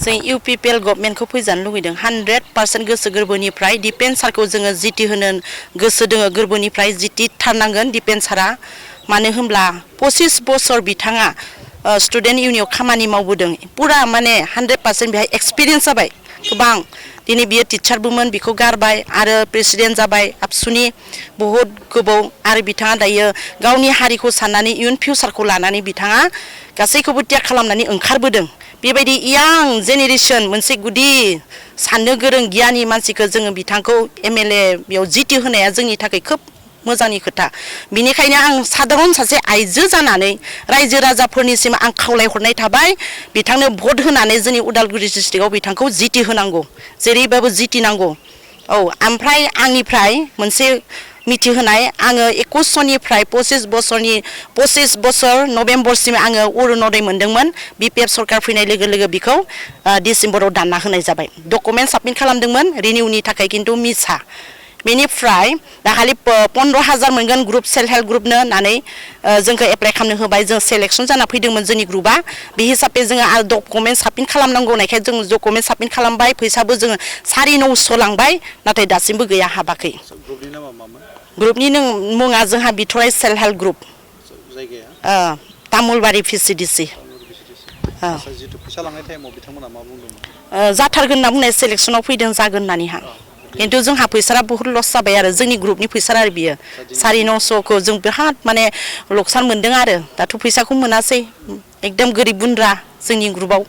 जों इउपिपिएल गभर्नमेन्टखौ फैजानो लुगैदों 100% गोसो गोरबोनिफ्राय डिफेन्सारखौ जोङो जिति होनो गोसो दोङो गोरबोनिफ्राय जिति थारनांगोन डिफेन्सारा मानो होनब्ला 25 बोसोर बिथाङा स्टुडेन्ट इउनियन खामानि मावबोदों पुरा माने 100% बेहाय एक्सपिरियेन्स जाबाय गोबां दिनै बियो टिचारबोमोन बिखौ गारबाय आरो प्रेसिडेन्ट जाबाय आबसुनि बहुत गोबाव आरो बिथाङा दायो गावनि हारिखौ साननानै इयुन फिउचारखौ लानानै बिथाङा गासैखौबो त्याग खालामनानै ओंखारबोदों बेबायदि यां जेनेरेसन मोनसे गुदि साननो गोरों गियानि मानसिखौ जोङो बिथांखौ एमएलए बेयाव जिति होनाया जोंनि थाखाय खोब मोजांनि खोथा बिनिखायनो आं साधारन सासे आइजो जानानै रायजो राजाफोरनिसिम आं खावलायहरनाय थाबाय बिथांनो भट होनानै जोंनि उदालगुरि डिस्ट्रिक्टआव बिथांखौ जिति होनांगौ जेरैबाबो जिति नांगौ औ ओमफ्राय आंनिफ्राय मोनसे मिथिहोनाय आङो 21निफ्राय 25 बोसोर नभेम्बरसिम आङो अरुणोदय मोनदोंमोन बिपिएफ सरकार फैनाय लोगो लोगो बिखौ डिसेम्बराव दानना होनाय जाबाय डकुमेन्ट साबमिट खालामदोंमोन रिनिउनि थाखाय खिन्थु मिसा बेनिफ्राय दाखालि 15,000 मोनगोन ग्रुप सेल्फ हेल्प ग्रुपनो होननानै जोंखौ एप्लाइ खालामनो होबाय जों सेलेक्सन जाना फैदोंमोन जोंनि ग्रुपआ बे हिसाबै जोङो आरो डकुमेन्ट साबमिट खालामनांगौ होननायखाय जों डकुमेन्ट साबमिट खालामबाय फैसाबो जोङो 950 लांबाय नाथाय दासिमबो गैया हाबाखै ग्रुपनि नामा मामोन ग्रुपनि मुङा जोंहा बिथराय सेल्फ हेल्प ग्रुप जायगाया तामुलबारि भिसिडिसि जितु फैसा लांनाय टाइमाव बिथांमोना मा बुंदोंमोन जाथारगोन होनना बुंनाय सेलेक्सनाव फैदों जागोन होननानैहा खिन्थु जोंहा फैसा बहुत लस जाबाय आरो जोंनि ग्रुपनि फैसा आरो बियो 950खौ जों बिराद माने लकसान मोनदों आरो दाथ' फैसाखौ मोनासै एकदम गोरिब गुन्द्रा जोंनि ग्रुपआव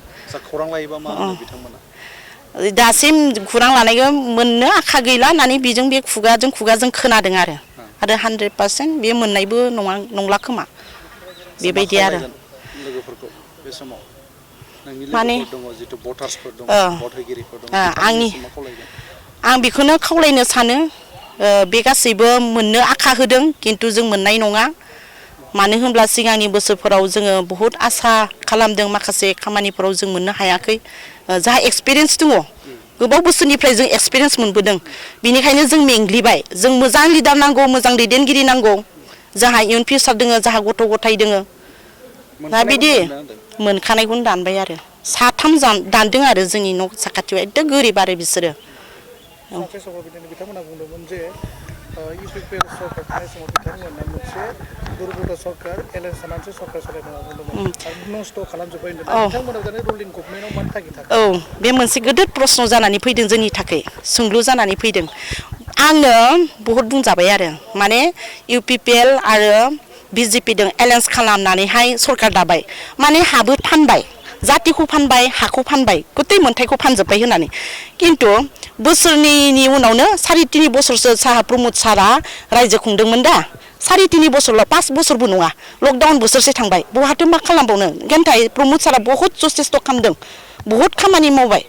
खौरां लायोबा मा होनो बिथांमोना दासिम खौरां लानायखौ मोननो आखा गैला होननानै बेजों बे खुगाजों खोनादों आरो 100% बे मोननायबो नंला खोमा बेबायदि आरो लोगोफोरखौ बे समाव नोंनि माने लोगोफोर दङ जितु भटार्सफोर दङ भट होगिरिफोर दङ आं बेखौनो खावलायनो सानो बे गासैबो मोननो आखा होदों खिन्थु जों मोननाय नङा मानो होनब्ला सिगांनि बोसोरफोराव जोङो बहुत आसा खालामदों माखासे खामानिफोराव जों मोननो हायाखै जाहा एक्सपिरियेन्स दङ गोबाव बोसोरनिफ्राय जों एक्सपिरियेन्स मोनबोदों बिनिखायनो जों मेंग्लिबाय जों मोजां लिडार नांगौ मोजां दैदेनगिरि नांगौ जाहा इयुन फिउचार दोङो जाहा गथ' गथाय दोङो दा बिदि मोनखानायखौनो दानबाय आरो 3 दानदों आरो जोंनि न' साखाथियाव एकदम गोरिब आरो बिसोरो बिथांमोना बुंदोंमोन जे इउपिपिएल सरकार थानाय समाव बिथांमोना मोनसे दुर्बल सरकार एलेन सानानसो सरकार सालायनो बुंदोंमोन आरो नस्थ' खालामजोब्बाय होनदों बिथांमोना दानि रुलिं गभर्नमेन्टआव मानि थाखाय थाखो औ बे मोनसे गिदिर प्रश्न जानानै फैदों जोंनि थाखाय सोंलु जानानै फैदों आङो बहुत बुंजाबाय आरो माने इउपिपिएल आरो बिजेपिजों एलायन्स खालामनानैहाय सरकार दाबाय माने हाबो फानबाय जातिखौ फानबाय हाखौ फानबाय गथै मोनथायखौ फानजोब्बाय होननानै खिन्थु बोसोरनैनि उनावनो 3.5 बोसोरसो साहा प्रमद सारा रायजो खुंदोंमोन दा 3.5 बोसोरल' 5 बोसोरबो नङा लकडाउन बोसोरसे थांबाय बहाथो मा खालामबावनो नाथाय प्रमद सारा बहुत जथेस्थ' खालामदों बहुत खामानि मावबाय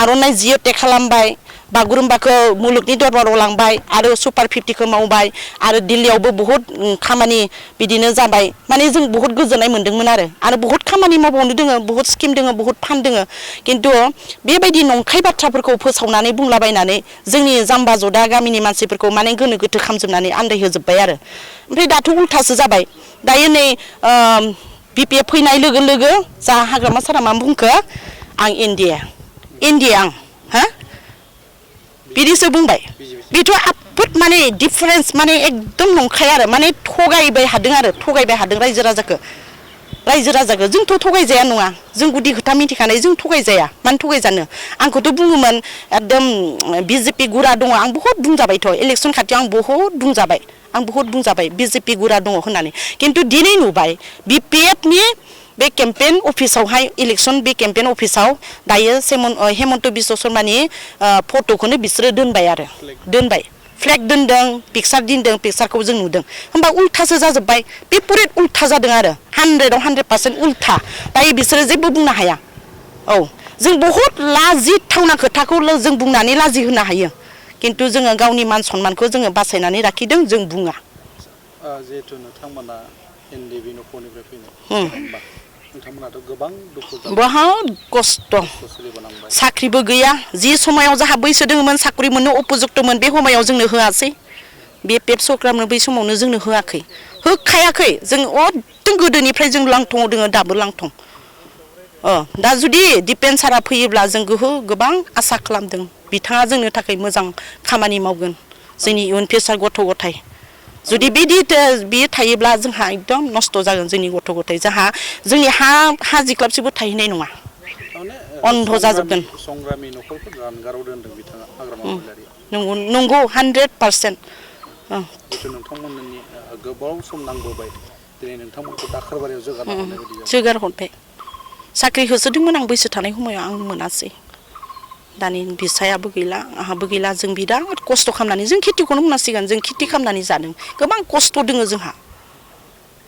आर'नाइ जिअ'टेक खालामबाय बागुरुम्बाखौ मुलुगनि दरबाराव लांबाय आरो सुपार 50खौ मावबाय आरो दिल्लीयावबो बहुत खामानि बिदिनो जाबाय माने जों बहुत गोजोननाय मोन्दोंमोन आरो बहुत खामानि मावबावनो दोङो बहुत स्किम दोङो बहुत फान्ड दोङो खिन्थु बेबायदि नंखाय बाथ्राफोरखौ फोसावनानै बुंलाबायनानै जोंनि जाम्बा जदा गामिनि मानसिफोरखौ माने गोनो गोथो खालामजोबनानै आन्दायहोजोब्बाय आरो ओमफ्राय दाथ' उल्थासो जाबाय दायो नै बिपिएफ फैनाय लोगो लोगो जा हाग्रामा सारा मा बुंखो आं इन्डिया आं हा बिदिसो बुंबाय बेथ' आफोद माने डिफारेन्स माने एकदम नंखाय आरो माने थगायबाय हादों रायजो राजाखौ जोंथ' थगायजाया नङा जों गुदि खोथा मिथिखानाय जों थगायजाया मानो थगायजानो आंखौथ' बुङोमोन एकदम बिजेपि गुरा दङ आं बहुत बुंजाबायथ' इलेक्सन खाथियाव आं बहुत बुंजाबाय बिजेपि गुरा दङ होननानै खिन्थु दिनै नुबाय बिपिएफनि बे केम्पेन अफिसावहाय इलेक्सन बे केम्पेन अफिसाव दायो हेमन्त बिश्व शर्मानि फट'खौनो बिसोरो दोनबाय फ्लेग दोनदों पिकचार दोनदों पिकचारखौ जों नुदों होमबा उल्थासो जाजोब्बाय बिपरित उल्था जादों आरो 100% उल्था दायो बिसोरो जेबो बुंनो हाया औ जों बहुत लाजिथावना खोथाखौ जों बुंनानै लाजि होनो हायो खिन्थु जोङो गावनि मान सन्मानखौ जोङो बासायनानै लाखिदों जों बुङा जिहेतु नोंथांमोना एनडिबि न'खरनिफ्राय फैनाय नोंथांमोनाथ' गोबां दुखु बहुत खस्थ' साख्रिबो गैया जि समायाव जाहा बैसो दोङोमोन साख्रि मोननो उपजुक्तमोन बे समायाव जोंनो होआसै बे पेप सरकारनो बै समावनो जोंनो होखायाखै जों एकदम गोदोनिफ्राय जों लांथंआव दोङो दाबो लांथं दा जुदि दिपेन सारा फैयोब्ला जों गोबां आसा खालामदों बिथाङा जोंनो थाखाय मोजां खामानि मावगोन जोंनि इयुन फिउचार गथ' गथाय जुदि बियो थायोब्ला जोंहा एकदम नस्थ' जागोन जोंनि गथ' गथाय जोंनि हा जिख्लाबसेबो थाहैनाय नङा अन्ध जाजोबगोन संग्रामि न'खरफोर जानगाराव दोनदों बिथाङा हाग्रामा महिलारिया नंगौ 100% जिथु नोंथांमोननि गोबाव सम नांबोबाय दिनै नोंथांमोनखौ दाखोरबारियाव जोगारना हरनाय बायदि जोगार हरबाय साख्रि होसोदोंमोन आं बैसो थानाय समाव आं मोनासै दानि बिसायाबो गैला आंहाबो गैला जों बिराद खस्थ' खालामनानै जों खेथिखौनो बुंनांसिगोन जों खेथि खालामनानै जादों गोबां खस्थ' दोङो जोंहा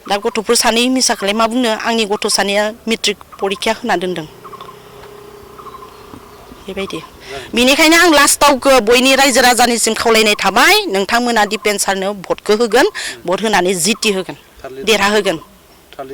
दा गथ'फोर सानै मिसाखौलाय मा बुंनो आंनि गथ' सानैया मेट्रिक परिखा होना दोनदों बेबायदि बेनिखायनो आं लास्टाव बयनि रायजो राजानिसिम खावलायनाय थाबाय नोंथांमोना दिपेन सारनो भटखौ होगोन भट होनानै जिति होगोन देरहा होगोन